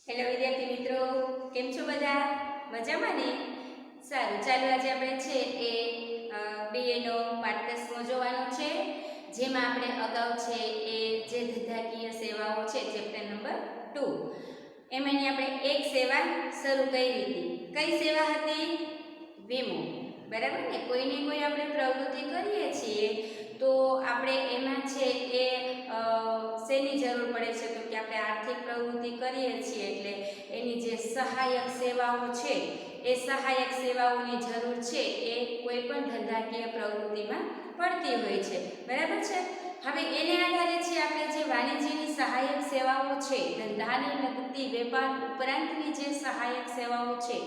Hello વિદ્યાર્થી મિત્રો, કેમ છો બધા? મજામાં ને? સારું, ચાલો આજે આપણે છે એ બીએનો પાઠ 10 જોવાનો છે, જેમાં આપણે અગાઉ છે એ જે ધંધાકીય સેવાઓ છે ચેપ્ટર નંબર 2 એમાંની આપણે એક સેવા શરૂ કરી હતી. કઈ સેવા હતી? વીમો. બરાબર ને? કોઈને કોઈ આપણે પ્રવૃત્તિ કરીએ છીએ તો આપણે એમાં છે એ શેની જરૂર પડે છે? તો કે આપણે આર્થિક પ્રવૃત્તિ કરીએ છીએ એટલે એની જે સહાયક સેવાઓ છે એ સહાયક સેવાઓની જરૂર છે એ કોઈ પણ ધંધાકીય પ્રવૃત્તિમાં પડતી હોય છે. બરાબર છે? હવે એને આધારે છે આપણે જે વાણિજ્યની સહાયક સેવાઓ છે, ધંધાને લગતી વેપાર ઉપરાંતની જે સહાયક સેવાઓ છે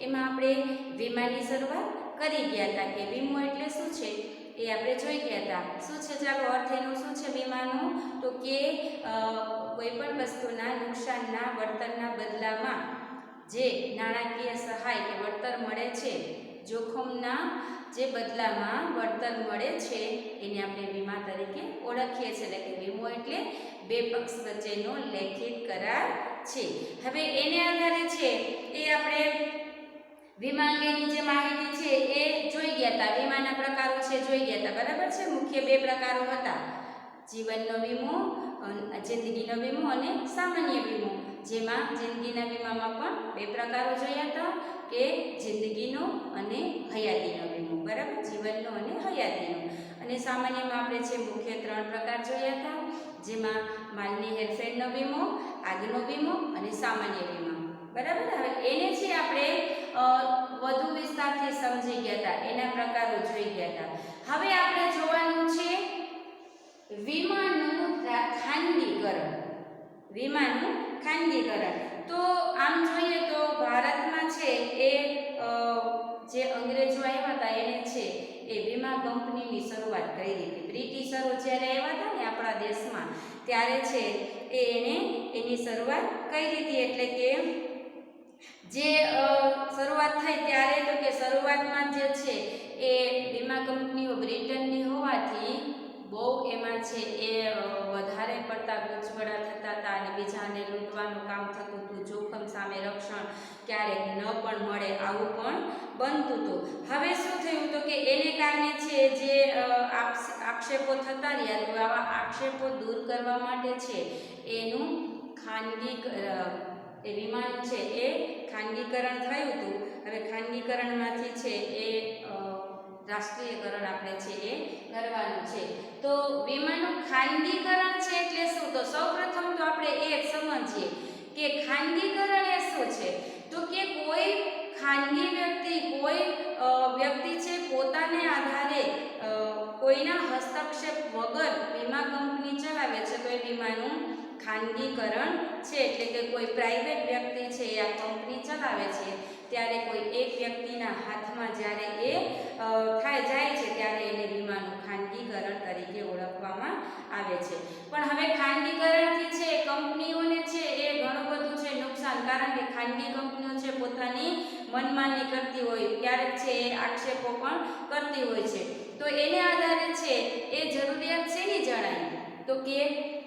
એમાં આપણે વીમાની શરૂઆત કરી ગયા હતા કે વીમો એટલે શું છે એ આપણે જોઈ ગયા હતા. શું છે? ચાલો, અર્થ એનો શું છે વીમાનો? તો કે કોઈ પણ વસ્તુના નુકસાનના વળતરના બદલામાં જે નાણાકીય સહાય કે વળતર મળે છે, જોખમના જે બદલામાં વળતર મળે છે એને આપણે વીમા તરીકે ઓળખીએ છીએ. એટલે કે વીમો એટલે બે પક્ષ વચ્ચેનો લેખિત કરાર છે. હવે એને આધારે છે એ આપણે વીમા અંગેની જે માહિતી છે એ જોઈ ગયા હતા. વીમાના પ્રકારો છે જોઈ ગયા હતા. બરાબર છે? મુખ્ય બે પ્રકારો હતા: જીવનનો વીમો, જિંદગીનો વીમો અને સામાન્ય વીમો. જેમાં જિંદગીના વીમામાં પણ બે પ્રકારો જોયા હતા કે જિંદગીનો અને હયાતીનો વીમો. બરાબર? જીવનનો અને હયાતીનો. અને સામાન્યમાં આપણે છે મુખ્ય 3 પ્રકાર જોયા હતા, જેમાં માલની હેરફેરનો વીમો, આગનો વીમો અને સામાન્ય વીમો. બરાબર? હવે એને છે આપણે વધુ વિસ્તારથી સમજી ગયા હતા, એના પ્રકારો જોઈ ગયા હતા. હવે આપણે જોવાનું છે વીમાનું ખાનગીકરણ. વીમાનું ખાનગીકરણ. તો આમ જોઈએ તો ભારતમાં છે એ જે અંગ્રેજો આવ્યા હતા એને છે એ વીમા કંપનીની શરૂઆત કરી હતી. બ્રિટિશરો જ્યારે આવ્યા હતા ને આપણા દેશમાં ત્યારે છે એને એની શરૂઆત કરી હતી. એટલે કે જે શરૂઆત થઈ ત્યારે તો કે શરૂઆતમાં જે છે એ વીમા કંપનીઓ બ્રિટનની હોવાથી બહુ એમાં છે એ વધારે પડતા ગૂંચવડા થતા હતા અને બીજાને લૂંટવાનું કામ થતું હતું. જોખમ સામે રક્ષણ ક્યારેક ન પણ મળે આવું પણ બનતું હતું. હવે શું થયું તો કે એને કારણે છે જે આક્ષેપો થતા રહ્યા, તો આવા આક્ષેપો દૂર કરવા માટે છે એનું ખાનગી વીમાનું છે એ ખાનગીકરણ થયું હતું. હવે ખાનગીકરણમાંથી છે એ રાષ્ટ્રીયકરણ આપણે છે એ કરવાનું છે. તો વીમાનું ખાનગીકરણ છે એટલે શું? તો સૌપ્રથમ તો આપણે એ સમજીએ કે ખાનગીકરણ એ શું છે. તો કે કોઈ ખાનગી વ્યક્તિ છે પોતાને આધારે કોઈના હસ્તક્ષેપ વગર વીમા કંપની ચલાવે છે તો એ વીમાનું ખાનગીકરણ છે. એટલે કે કોઈ પ્રાઇવેટ વ્યક્તિ છે એ આ કંપની ચલાવે છે ત્યારે કોઈ એક વ્યક્તિના હાથમાં જ્યારે એ જાય છે ત્યારે એને વીમાનું ખાનગીકરણ તરીકે ઓળખવામાં આવે છે. પણ હવે ખાનગીકરણથી છે કંપનીઓને છે એ ઘણું બધું છે નુકસાન, કારણ કે ખાનગી કંપનીઓ છે પોતાની મનમાની કરતી હોય, ક્યારેક છે એ આક્ષેપો પણ કરતી હોય છે. તો એને આધારે છે એ જરૂરિયાત શેની જણાય? તો કે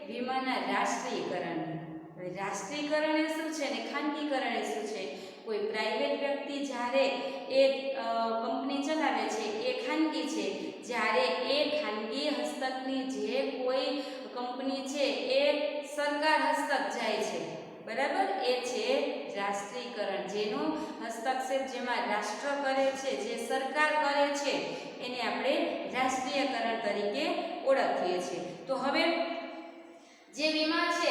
વીમાના રાષ્ટ્રીયકરણની. રાષ્ટ્રીયકરણ એ શું છે ને ખાનગીકરણ એ શું છે? કોઈ પ્રાઇવેટ વ્યક્તિ જ્યારે એ કંપની ચલાવે છે એ ખાનગી છે, જ્યારે એ ખાનગી હસ્તકની જે કોઈ કંપની છે એ સરકાર હસ્તક જાય છે. બરાબર? એ છે રાષ્ટ્રીયકરણ. જેનો હસ્તક્ષેપ જેમાં રાષ્ટ્ર કરે છે, જે સરકાર કરે છે એને આપણે રાષ્ટ્રીયકરણ તરીકે ઓળખીએ છીએ. તો હવે જે વીમો છે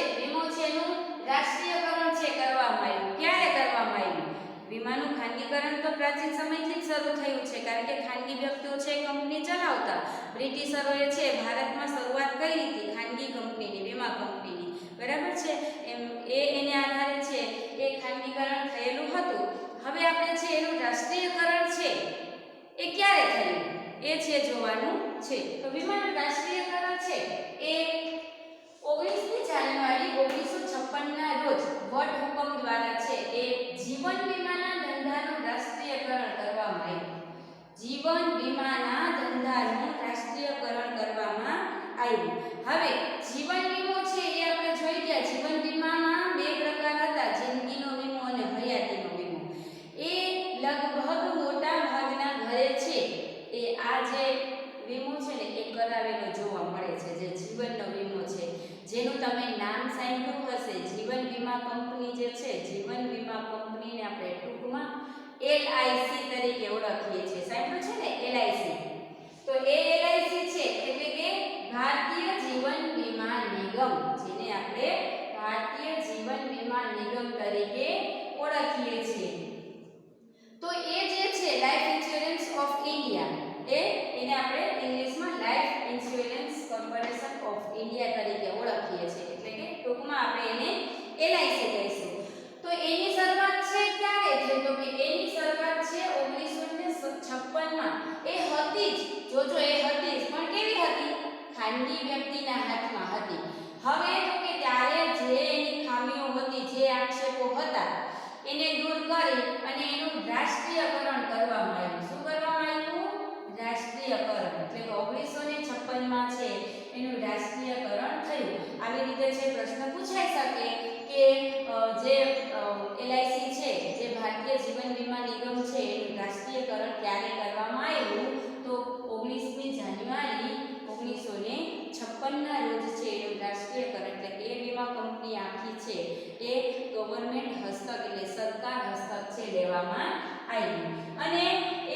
એનું રાષ્ટ્રીયકરણ છે કરવામાં આવ્યું. ક્યારે કરવામાં આવ્યું? વીમાનું ખાનગીકરણ તો પ્રાચીન સમયથી જ શરૂ થયું છે, કારણ કે ખાનગી વ્યક્તિઓ છે કંપની ચલાવતા. બ્રિટિશરોએ છે ભારતમાં શરૂઆત કરી હતી ખાનગી કંપનીની, વીમા કંપનીની. બરાબર છે? એને આધારે છે એ ખાનગીકરણ થયેલું હતું. હવે આપણે છે એનું રાષ્ટ્રીયકરણ છે એ ક્યારે થયું એ છે જોવાનું છે. તો વીમાનું રાષ્ટ્રીયકરણ છે એ 19 જાન્યુઆરી 1956ના રોજ વટ હુકમ દ્વારા છે એ જીવન વીમાના ધંધાનું રાષ્ટ્રીયકરણ કરવામાં આવ્યું. જીવન વીમાના ધંધાનું રાષ્ટ્રીયકરણ કરવામાં આવ્યું. હવે જીવન વીમો છે એ આપણે જોઈ ગયા. જીવન વીમામાં બે પ્રકાર હતા: જિંદગીનો કરાવેલો જોવા મળે છે, જે જીવનનો વીમો છે, જેનું તમે નામ સાંભળ્યું હશે. જીવન વીમા કંપની જે છે, જીવન વીમા કંપનીને આપણે ટૂંકમાં LIC તરીકે ઓળખીએ છીએ. સાંભળ્યું છે ને LIC? તો એ LIC છે એટલે કે ભારતીય જીવન વીમા નિગમ, જેને આપણે ભારતીય જીવન વીમા નિગમ તરીકે ઓળખીએ છીએ. તો એ જે છે લાઈફ ઇન્સ્યોરન્સ ઓફ ઇન્ડિયા, એને આપણે ઇંગ્લિશમાં life insurance corporation of India તરીકે ઓળખીએ છીએ. એટલે કે ટૂંકમાં આપણે એને LIC કહીશું. તો એની શરૂઆત છે ક્યારે છે? તો કે એની શરૂઆત છે 1956 માં. એ હતી જ, જોજો એ હતી જ, પણ કેવી હતી? ખાનગી વ્યક્તિના હાથમાં હતી. હવે તો કે ત્યારે જે એની ખામીઓ હતી, જે આક્ષેપો હતા, એને દૂર કરી અને એનું રાષ્ટ્રીયકરણ કરવામાં આવ્યું. શું કરવામાં આવ્યું? રાષ્ટ્રીયકરણ. એટલે કે 1956 માં છે એનું રાષ્ટ્રીયકરણ થયું. આવી રીતે છે પ્રશ્ન પૂછાઈ શકે કે જે LIC છે, જે ભારતીય જીવન વીમા નિગમ છે, એનું રાષ્ટ્રીયકરણ ક્યારે કરવામાં આવ્યું? તો 19મી જાન્યુઆરી 1956 ના રોજ છે એનું રાષ્ટ્રીયકરણ. એટલે કે એ વીમા કંપની આખી છે એ ગવર્નમેન્ટ હસ્તક, એટલે સરકાર હસ્તક છે લેવામાં આવી. અને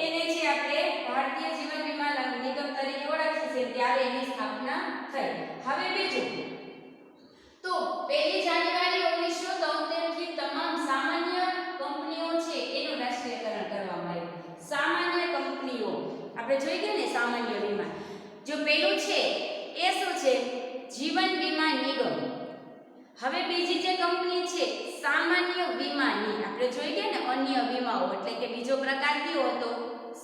એને છે આપણે ભારતીય જીવન વીમા નિગમ તરીકે ઓળખીએ છીએ. ત્યારે એની સ્થાપના થઈ. હવે બીજું, તો 1 જાન્યુઆરી 1973 થી તમામ સામાન્ય કંપનીઓ છે એનું રાષ્ટ્રીયકરણ કરવામાં આવ્યું. સામાન્ય કંપનીઓ આપણે જોઈ ગયા ને, સામાન્ય વીમા. જો પેલું છે એ શું છે? જીવન વીમા નિગમ. હવે બીજી જે કંપની છે સામાન્ય વીમાની, આપણે જોઈ ગયા ને અન્ય વીમાઓ, એટલે કે બીજો પ્રકાર કયો હતો?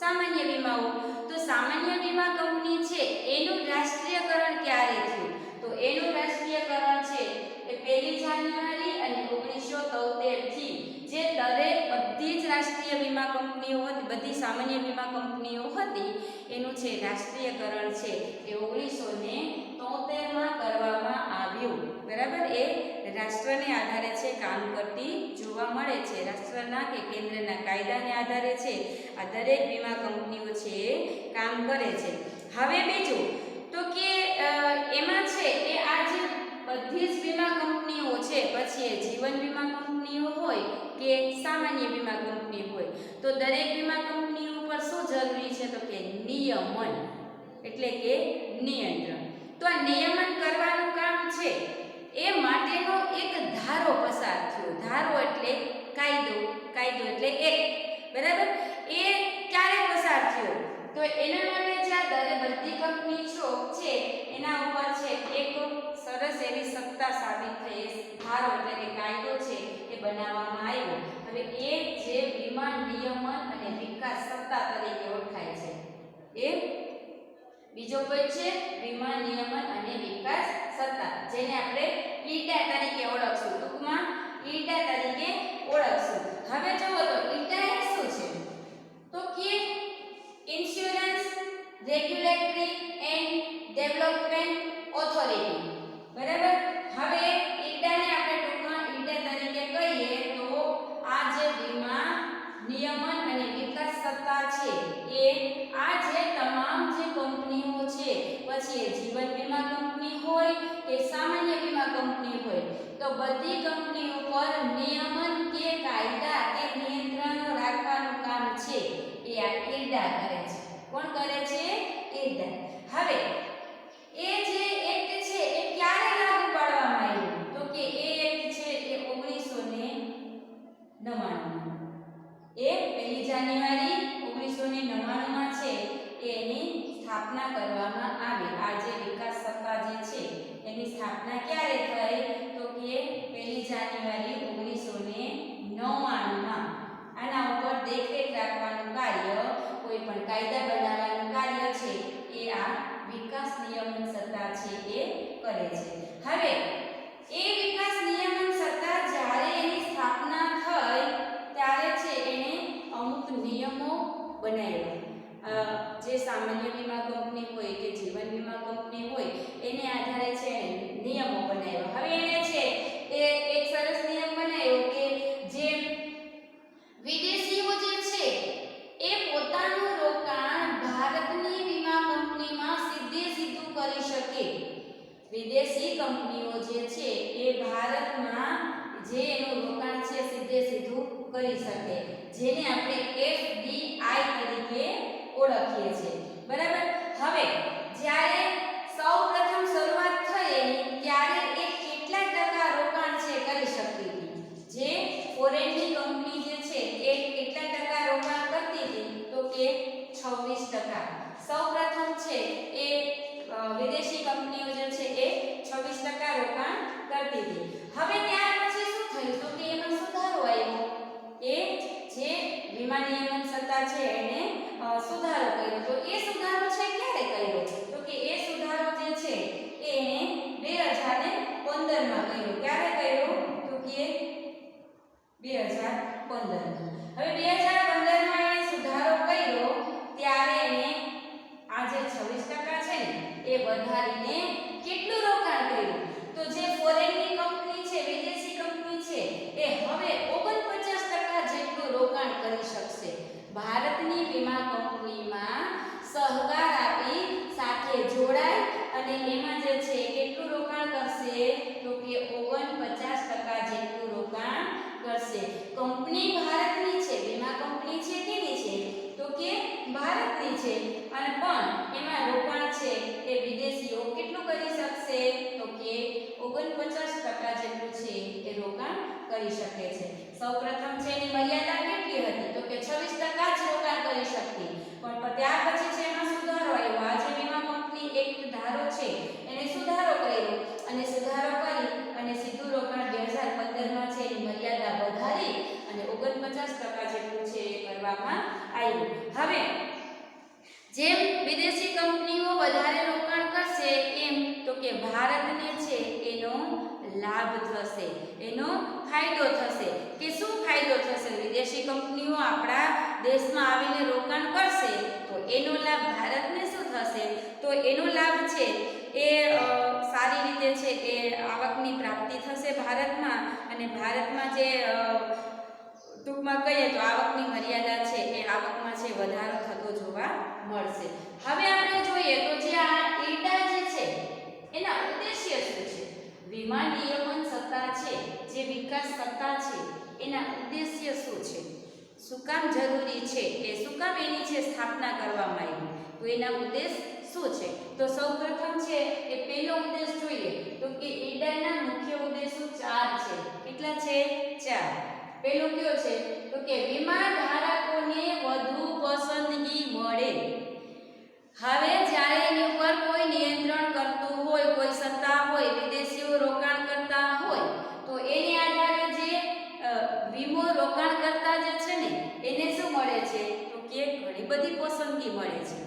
સામાન્ય વીમાઓ. તો સામાન્ય વીમા કંપની છે એનું રાષ્ટ્રીયકરણ ક્યારે થયું? તો એનું રાષ્ટ્રીયકરણ છે એ 1 જાન્યુઆરી અને 1973 થી, જે દરેક બધી જ રાષ્ટ્રીય વીમા કંપનીઓ હતી, બધી સામાન્ય વીમા કંપનીઓ હતી, એનું છે રાષ્ટ્રીયકરણ છે એ 1973 માં કરવામાં આવ્યું. બરાબર? એ રાષ્ટ્રને આધારે છે કામ કરતી જોવા મળે છે. રાષ્ટ્રના કે કેન્દ્રના કાયદાને આધારે છે આ દરેક વીમા કંપનીઓ છે કામ કરે છે. હવે બીજું, તો કે એમાં છે એ આ જે બધી જ વીમા કંપનીઓ છે, પછી એ જીવન વીમા કંપનીઓ હોય કે સામાન્ય વીમા કંપની હોય, તો દરેક વીમા કંપનીઓ ઉપર શું જરૂરી છે? તો કે નિયમન, એટલે કે નિયંત્રણ. તો આ નિયમન કરવાનું કામ છે એ માટેનો એક ધારો પસાર થયો. ધારો એટલે કાયદો, કાયદો એટલે એક. બરાબર? એ ક્યારે પસાર થયો? તો એના માટે જે બધી કંપનીઓ છે એના ઉપર છે એક સરસ એવી સત્તા સાબિત થઈ, ધારો એટલે કે કાયદો છે એ બનાવવામાં આવ્યો. હવે એ જે વીમા નિયમન અને વિકાસ સત્તા તરીકે ઓળખાય છે. એ બીજો કોઈ છે વીમા નિયમન અને વિકાસ સત્તા, જેને આપણે IRDA તરીકે ઓળખશું. ટૂંકમાં IRDA તરીકે ઓળખશું. હવે જુઓ તો IRDA એ શું છે? તો કે insurance regulatory and development authority. બરાબર? હવે IRDA ને આપણે ટૂંકમાં IRDA તરીકે કહીએ તો આ જે વીમા નિયમન અને વિકાસ સત્તા છે એ આ જે તમામ જે કંપનીઓ છે, પછી એ જીવન વીમા કંપની હોય કે સામાન્ય વીમા કંપની હોય, તો બધી કંપનીઓ પર નિયમન કે કાયદા કે નિયંત્રણો રાખવાનું કામ છે એ આ IRDA કરે છે. કોણ કરે છે? IRDA. હવે એ જે એક્ટ છે એ ક્યારે લાગુ પાડવામાં આવ્યું? તો કે એ એક્ટ છે એ 1999. એ 1 જાન્યુઆરી 1999 માં છે એની સ્થાપના કરવામાં આવી. આ જે વિકાસ સત્તા જે છે એની સ્થાપના ક્યારે થઈ? તો કે 1 જાન્યુઆરી 1999 માં. આના ઉપર દેખરેખ રાખવાનું કાર્ય, કોઈ પણ કાયદા બનાવવાનું કાર્ય છે એ આ વિકાસ નિયમન સત્તા છે એ કરે છે. હવે એ વિકાસ નિયમન સત્તા જ્યારે એની સ્થાપના થઈ ત્યારે છે એને અમુક નિયમો બનાવ્યા. જે સામાન્ય વીમા કંપની હોય કે જીવન વીમા કંપની હોય એને આધારે છે નિયમો બનાવ્યા. હવે એને છે એ એક સરસ નિયમ બનાવ્યો કે જે વિદેશીઓ જે છે એ પોતાનું રોકાણ ભારતની વીમા કંપનીમાં સીધે વિદેશી કંપનીઓ જે છે એ ભારતમાં જે એનું રોકાણ છે સીધે સીધું કરી શકે, જેને આપણે FDI તરીકે ઓળખીએ છીએ, બરાબર. હવે જ્યારે સૌપ્રથમ શરૂઆત થઈ ત્યારે એ કેટલા ટકા રોકાણ છે કરી શકતી હતી? જે ફોરેનની કંપની જે છે એ કેટલા ટકા રોકાણ કરતી હતી? તો કે 26%. સૌપ્રથમ છે એ વિદેશી કંપનીઓ જે છે એ 26% રોકાણ કરતી હતી. હવે ત્યાર પછી શું થયું? તો કે એમાં સુધારો આવ્યો. એ જે વીમા નિયમન સત્તા છે એને સુધારો કર્યો. તો એ સુધારો છે ક્યારે કર્યો? તો કે એ સુધારો જે છે એને 2015 માં કર્યો. ક્યારે કર્યો? તો કે 2015. હવે 2015 માં એને સુધારો કર્યો ત્યારે એને આ જે 26% છે ને એ વધારીને કેટલું રોકાણ કર્યું? તો જે ફોરેનની કંપની છે, વિદેશી કંપની છે, એ હવે 49% જેટલું રોકાણ કરી શકશે. ભારતની વીમા કંપનીમાં સહકાર આપી સાથે જોડાય અને એમાં જે છે કેટલું રોકાણ કરશે? તો કે 49% જેટલું રોકાણ કરશે. કંપની ભારતની છે, વીમા કંપની છે કેની છે? તો કે ભારતની છે, અને પણ એમાં રોકાણ છે એ વિદેશીઓ કેટલું કરી શકશે? તો કે 49% જેટલું છે એ રોકાણ કરી શકે છે. સૌપ્રથમ છે એની મર્યાદા કેટલી હતી? તો કે 26% જ રોકાણ કરી શકતી, પણ ત્યાર પછી છે એમાં સુધારો આવ્યો. આ જે વીમા કંપની એક્ટ ધારો છે એને સુધારો કર્યો અને સુધારો કરી અને સીધું રોકાણ 2015 માં છે એની મર્યાદા વધારી અને 49% જેટલું છે એ કરવામાં આવ્યું. હવે જેમ વિદેશી કંપનીઓ વધારે રોકાણ કરશે એમ તો કે ભારતને છે એનો લાભ થશે, એનો ફાયદો થશે. કે શું ફાયદો થશે? વિદેશી કંપનીઓ આપણા દેશમાં આવીને રોકાણ કરશે તો એનો લાભ ભારતને શું થશે? તો એનો લાભ છે એ સારી રીતે છે એ આવકની પ્રાપ્તિ થશે ભારતમાં, અને ભારતમાં જે ટૂંકમાં કહીએ તો આવકની મર્યાદા છે એ આવકમાં છે વધારો થતો જોવા મળશે. હવે આપણે જોઈએ તો જે આ IRDA જે છે એના ઉદ્દેશ્ય શું છે? વીમા નિયમન સત્તા છે જે વિકાસ સત્તા છે એના ઉદ્દેશ્ય શું છે? શું કામ જરૂરી છે? એ શું કામ એની છે સ્થાપના કરવામાં આવી? તો એના ઉદ્દેશ શું છે? તો સૌપ્રથમ છે એ પહેલો ઉદ્દેશ જોઈએ તો કે IRDA ના મુખ્ય ઉદ્દેશો 4 છે. કેટલા છે? 4. પહેલો કયો છે? તો કે વીમા ધારકોને વધુ પસંદગી મળે. હવે જ્યારે એની ઉપર કોઈ નિયંત્રણ કરતું હોય, કોઈ સત્તા હોય, વિદેશીઓ રોકાણ કરતા હોય તો એને આધારે જે વીમો રોકાણ કરતા જે છે ને એને શું મળે છે? તો કે ઘણી બધી પસંદગી મળે છે.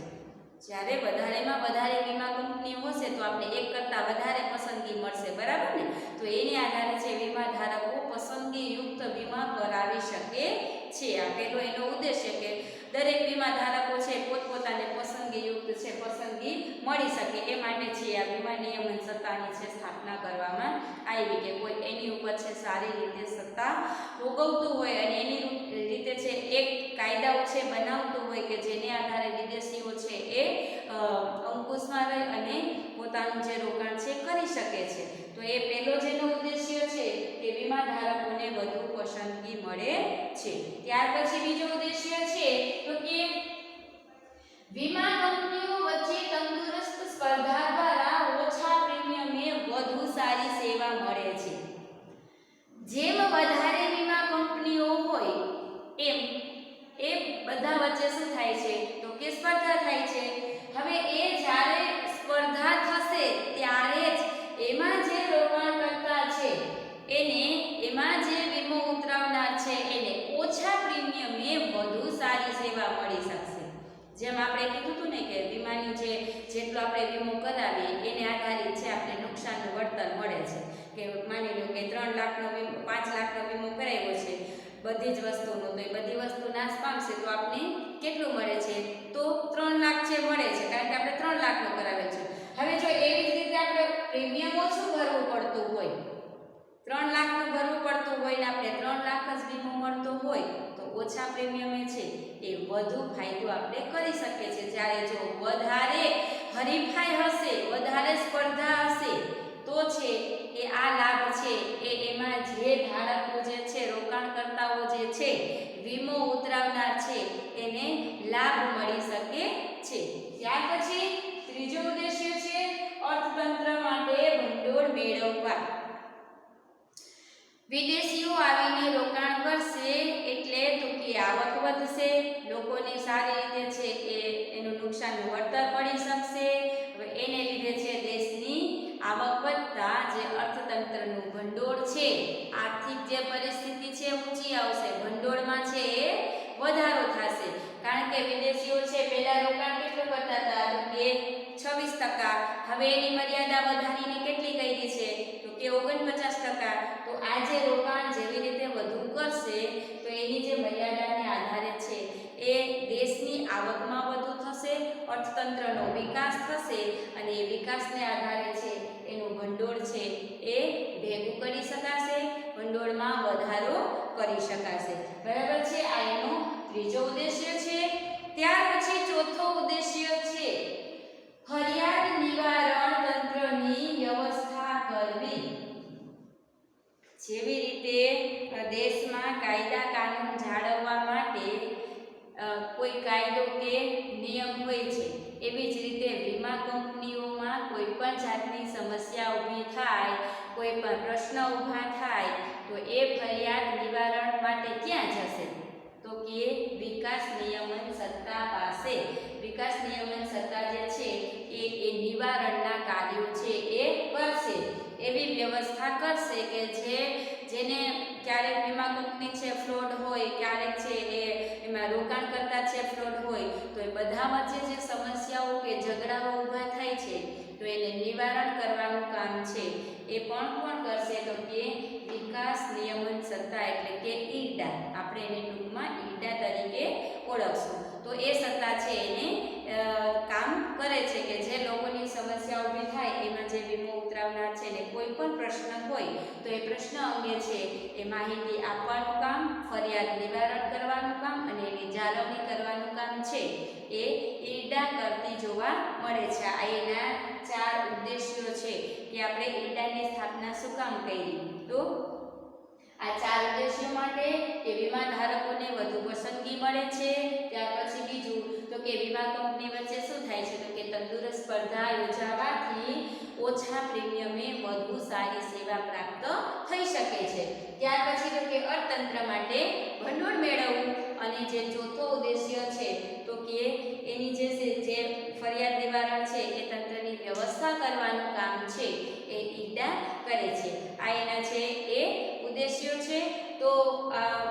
જ્યારે વધારેમાં વધારે વીમા કંપનીઓ હશે તો આપણે એક કરતાં વધારે પસંદગી મળશે, બરાબર ને? તો એની આધારે છે વીમા ધારકો પસંદગીયુક્ત વીમા કરાવી શકે છે. આ પહેલો એનો ઉદ્દેશ્ય કે દરેક વીમા ધારકો છે પોતપોતાને પસંદગીયુક્ત છે પસંદગી મળી શકે એ માટે છે આ વીમા નિયમન સત્તાની છે સ્થાપના કરવામાં આવી, કે કોઈ એની ઉપર છે સારી રીતે સત્તા ભોગવતું હોય અને એની રીતે છે એક કાયદાઓ છે બનાવતું હોય કે જેને આધારે વિદેશીઓ છે એ અંકુશમાં રહી અને પોતાનું જે રોકાણ છે કરી શકે છે. તો એ પહેલો જેનો ઉદ્દેશ્ય છે કે વીમા ધારકોને વધુ પસંદગી મળે છે. ત્યાર પછી બીજો ઉદ્દેશ્ય છે તો કે વીમા કંપનીઓ વચ્ચે તંદુરસ્ત સ્પર્ધા દ્વારા ઓછા પ્રીમિયમે વધુ સારી સેવા મળે છે. જેમ વધારે વીમા કંપનીઓ હોય એમ એ બધા વચ્ચે શું થાય છે? તો કે સ્પર્ધા થાય છે. હવે એ જ્યારે સ્પર્ધા થશે ત્યારે જ એમાં જે રોકાણકર્તા છે એને એમાં જે વીમો ઉતરાવનાર છે એને ઓછા પ્રીમિયમે વધુ સારી સેવા મળી શકશે. જેમ આપણે કીધું હતું ને કે વીમાની જે જેટલો આપણે વીમો કરાવીએ એને આધારિત છે આપણે નુકસાનનું વળતર મળે છે. કે માની લો કે 3 લાખનો વીમો 5 લાખનો વીમો કરાવ્યો છે બધી જ વસ્તુનો, તો એ બધી વસ્તુ નાશ પામશે તો આપણે કેટલું મળે છે? તો 3 લાખ છે મળે છે, કારણ કે આપણે 3 લાખનો કરાવેલ છે. હવે જો એવી જ રીતે આપણે પ્રીમિયમ ઓછું ભરવું પડતું હોય, 3 લાખનું ભરવું પડતું હોય ને આપણે 3 લાખ જ વીમો મળતો હોય તો ઓછા પ્રીમિયમે છે એ વધુ ફાયદો આપણે કરી શકીએ છીએ. જ્યારે જો વધારે હરીફાઈ હશે, વધારે સ્પર્ધા હશે, તો છે એ આ લાભ છે એ એમાં જે ધારકો જે છે, રોકાણકર્તાઓ જે છે, વીમો ઉતરાવનાર છે, એને લાભ મળી શકે છે. ત્યાર પછી ત્રીજો ઉદ્દેશ્ય છે અર્થતંત્ર માટે ભંડોળ મેળવવા. વિદેશીઓ આવીને રોકાણ કરશે એટલે તો કે આવક વધશે, લોકોને સારી રીતે છે એ એનું નુકસાનનું વળતર મળી શકશે. હવે એને લીધે છે દેશની આવક વધતા જે અર્થતંત્રનું ભંડોળ છે, આર્થિક જે પરિસ્થિતિ છે ઊંચી આવશે, ભંડોળમાં છે એ વધારો થશે. કારણ કે વિદેશીઓ છે પહેલા રોકાણ કેટલું કરતા હતા તો કે 26%, હવે એની મર્યાદા વધારીને કેટલી કરી છે તો કે 49%. તો આ જે રોકાણ જેવી રીતે વધુ કરશે તો એની જે મર્યાદાને આધારે છે એ દેશની આવકમાં વધુ થશે, અર્થતંત્રનો વિકાસ થશે અને એ વિકાસને આધારે છે એનું ભંડોળ છે એ ભેગું કરી શકાશે, ભંડોળમાં વધારો કરી શકાશે. બરાબર છે, આ એનો ત્રીજો ઉદ્દેશ્ય છે. ત્યાર પછી ચોથો ઉદ્દેશ્ય છે ફરિયાદ નિવારણ તંત્રની વ્યવસ્થા કરવી. જેવી રીતે દેશમાં કાયદા કાનૂન જાળવવા માટે કોઈ કાયદો કે નિયમ હોય છે, એવી જ રીતે વીમા કંપનીઓમાં કોઈ પણ જાતની સમસ્યા ઊભી થાય, કોઈ પણ પ્રશ્ન ઊભા થાય તો એ ફરિયાદ નિવારણ માટે ક્યાં જશે તો કે વિકાસ નિયમન સત્તા પાસે. વિકાસ નિયમન સત્તા જે છે એ નિવારણના કાર્યો છે એ કરશે, એવી વ્યવસ્થા કરશે કે જેને ક્યારેક વીમા કંપની છે ફ્રોડ હોય, ક્યારેક છે એમાં રોકાણકર્તા છે ફ્રોડ હોય, તો એ બધા વચ્ચે જે સમસ્યાઓ કે ઝઘડાઓ ઊભા થાય છે તો એને નિવારણ કરવાનું કામ છે એ પણ કોણ કરશે તો કે વિકાસ નિયમન સત્તા એટલે કે ઈડા. આપણે એને ટૂંકમાં ઈડા તરીકે ઓળખશું. તો એ સત્તા છે એને કામ કરે છે કે જે લોકોની સમસ્યા ઊભી થાય એમાં જે વીમો ઉતરાવનાર છે ને કોઈ પણ પ્રશ્ન હોય તો એ પ્રશ્ન અંગે છે એ માહિતી આપવાનું કામ, ફરિયાદ નિવારણ કરવાનું કામ અને એની જાળવણી કરવાનું કામ છે એ ઈડા કરતી જોવા મળે છે. આ એના 4 ઉદ્દેશ્યો છે કે આપણે ઈડાની સ્થાપના શું કામ કરી. તો આ 4 ઉદ્દેશ્યો માટે કે વીમા ધારકોને વધુ પસંદગી મળે છે. ત્યાર પછી બીજું તો કે વીમા કંપની વચ્ચે શું થાય છે તો કે તંદુરસ્ત સ્પર્ધા યોજાવાથી ઓછા પ્રીમિયમે વધુ સારી સેવા પ્રાપ્ત થઈ શકે છે. ત્યાર પછી તો કે અર્થતંત્ર માટે ભંડોળ મેળવવું અને જે ચોથો ઉદ્દેશ્ય છે તો કે એની જે ફરિયાદ નિવારણ છે એ તંત્રની વ્યવસ્થા કરવાનું કામ છે એ ઈડા કરે છે. આ એના છે એ ઉદ્દેશ્યો છે. તો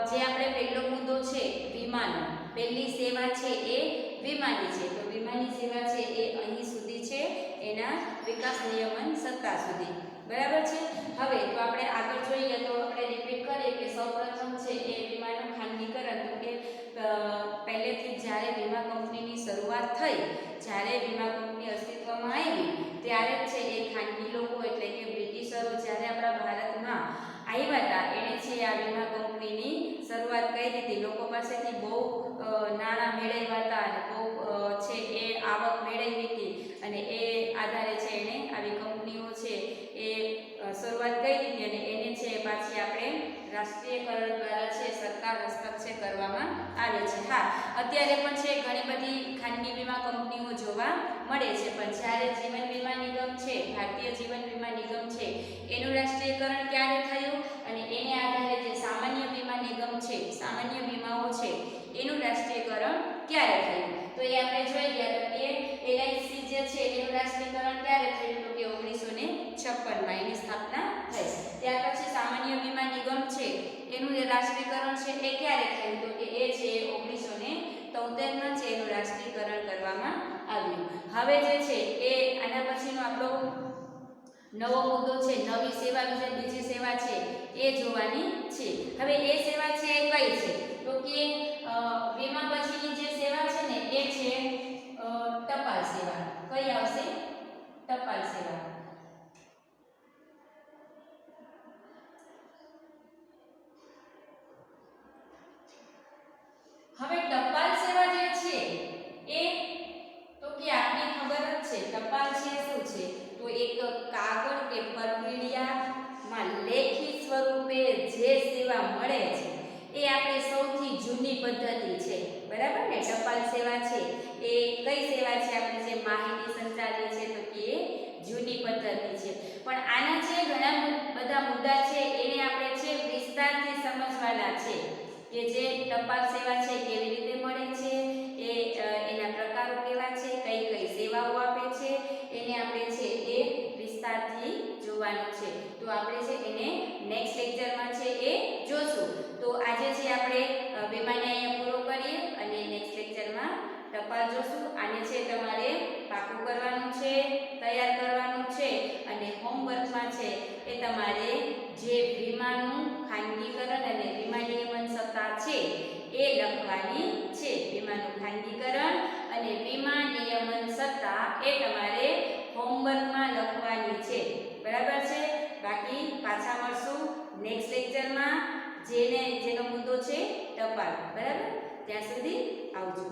જે આપણે પહેલો મુદ્દો છે વીમાનો, પહેલી સેવા છે એ વીમાની છે. તો વીમાની સેવા છે એ અહીં સુધી છે એના વિકાસ નિયમન સત્તા સુધી. બરાબર છે. હવે તો આપણે આગળ જોઈએ તો આપણે રિપીટ કરીએ કે સૌપ્રથમ છે એ વીમાનું ખાનગીકરણ. તો કે પહેલેથી જ્યારે વીમા કંપનીની શરૂઆત થઈ, જ્યારે વીમા કંપની અસ્તિત્વમાં આવી ત્યારે જ છે એ ખાનગી લોકો એટલે કે બ્રિટિશરો જ્યારે આપણા ભારતમાં આવ્યા હતા એણે છે આ વીમા કંપનીની શરૂઆત કરી હતી. લોકો પાસેથી બહુ નાણાં મેળવ્યા હતા અને બહુ છે એ આવક મેળવી હતી અને એ આધારે છે એણે આવી કંપનીઓ છે એ શરૂઆત કરી હતી અને એને છે પાછી આપણે રાષ્ટ્રીયકરણ દ્વારા છે સરકાર હસ્તક્ષેપ કરવામાં આવે છે. હા, અત્યારે પણ છે ઘણી બધી ખાનગી વીમા કંપનીઓ જોવા મળે છે, પણ જ્યારે જીવન વીમા નિગમ છે, ભારતીય જીવન વીમા નિગમ છે એનું રાષ્ટ્રીયકરણ ક્યારે થયું અને એને આધારે જે સામાન્ય વીમા નિગમ છે, સામાન્ય વીમાઓ છે એનું રાષ્ટ્રીયકરણ ક્યારે થયું તો એ આપણે જોઈ ગયા. તો કે એલઆઈસી જે છે એનું રાષ્ટ્રીયકરણ ક્યારે થયું તો કે 1956માં એની સ્થાપના થઈ. ત્યાર પછી સામાન્ય વીમા નિગમ છે એનું જે રાષ્ટ્રીયકરણ છે એ ક્યારે થયું તો કે એ છે 1973માં છે એનું રાષ્ટ્રીયકરણ કરવામાં આવ્યું. હવે જે છે એ આના પછીનો આપણો નવો મુદ્દો છે નવી સેવા, બીજી સેવા છે એ જોવાની છે. હવે એ સેવા છે એ કઈ છે તો કે વીમા પછીની જે સેવા છે ને એ છે ટપાલ સેવા. કઈ આવશે? ટપાલ સેવા. હવે ટપાલ સેવા જે છે એ તો કે આપને ખબર જ છે પદ્ધતિ છે, બરાબર ને. ટપાલ સેવા છે એ કઈ સેવા છે, આપણે જે માહિતી સંચારની છે તો કે એ જૂની પદ્ધતિ છે. પણ આના જે ઘણા બધા મુદ્દા છે એને આપણે છે વિસ્તારથી સમજવાના છે કે જે ટપાલ સેવા છે કેવી રીતે મળે છે, એના પ્રકારો કેવા છે, કઈ કઈ સેવાઓ આપે છે, એને આપણે છે એ વિસ્તારથી જોવાનું છે. તો આપણે છે એને નેક્સ્ટ લેક્ચરમાં છે એ જોશું. તો આજે છે આપણે બેમાને અહીંયા પૂરો કરીએ અને નેક્સ્ટ લેક્ચરમાં ટપાલ જોશું. આને છે તમારે પાકું કરવાનું છે, તૈયાર કરવાનું છે અને હોમવર્કમાં છે એ તમારે જે વીમાનું ખાનગીકરણ અને વીમા નિયમન સત્તા છે એ લખવાની છે. વીમાનું ખાનગીકરણ અને વીમા નિયમન સત્તા એ તમારે હોમવર્કમાં લખવાની છે, બરાબર છે. બાકી પાછા મળશું નેક્સ્ટ લેક્ચરમાં જેનો મુદ્દો છે ટપાલ, બરાબર. ત્યાં સુધી આવજો.